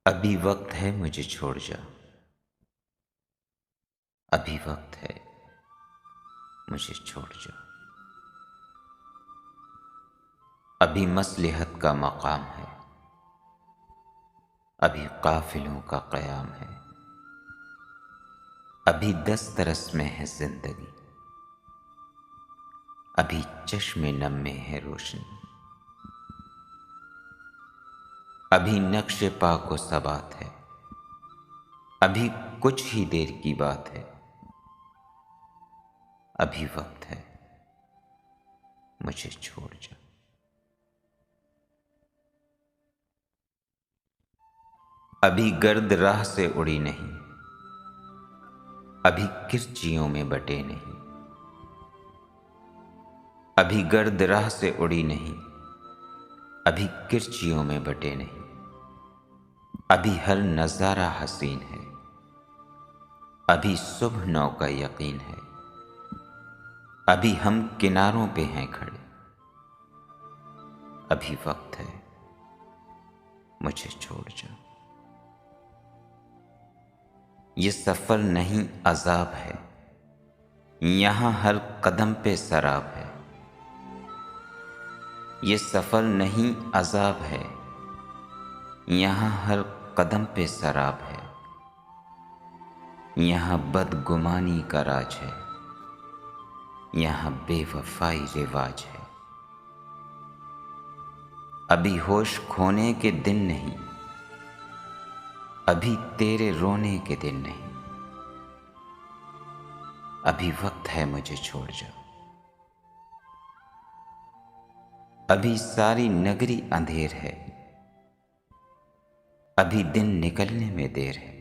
अभी वक्त है मुझे छोड़ जा, अभी वक्त है मुझे छोड़ जा। अभी मसलिहत का मकाम है, अभी काफिलों का क़याम है, अभी दस्तरस में है जिंदगी, अभी चश्मे नम में है रोशनी, अभी नक्शे पाको सबात है, अभी कुछ ही देर की बात है, अभी वक्त है मुझे छोड़ जा। अभी गर्द राह से उड़ी नहीं, अभी किरचियों में बटे नहीं, अभी गर्द राह से उड़ी नहीं, अभी किरचियों में बटे नहीं, अभी हर नज़ारा हसीन है, अभी सुबह नौ का यकीन है, अभी हम किनारों पे हैं खड़े, अभी वक्त है मुझे छोड़ जा। ये सफ़र नहीं अजाब है, यहाँ हर कदम पे सराब है। ये सफ़र नहीं अजाब है, यहाँ हर कदम पे सराब है। यहाँ बदगुमानी का राज है, यहाँ बेवफाई रिवाज है। अभी होश खोने के दिन नहीं, अभी तेरे रोने के दिन नहीं, अभी वक्त है मुझे छोड़ जा। अभी सारी नगरी अंधेर है, अभी दिन निकलने में देर है।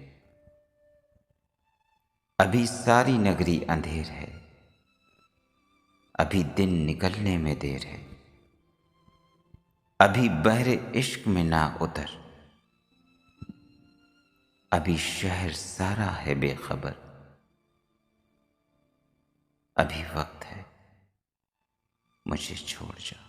अभी सारी नगरी अंधेर है, अभी दिन निकलने में देर है। अभी बहरे इश्क में ना उतर, अभी शहर सारा है बेखबर, अभी वक्त है मुझे छोड़ जा।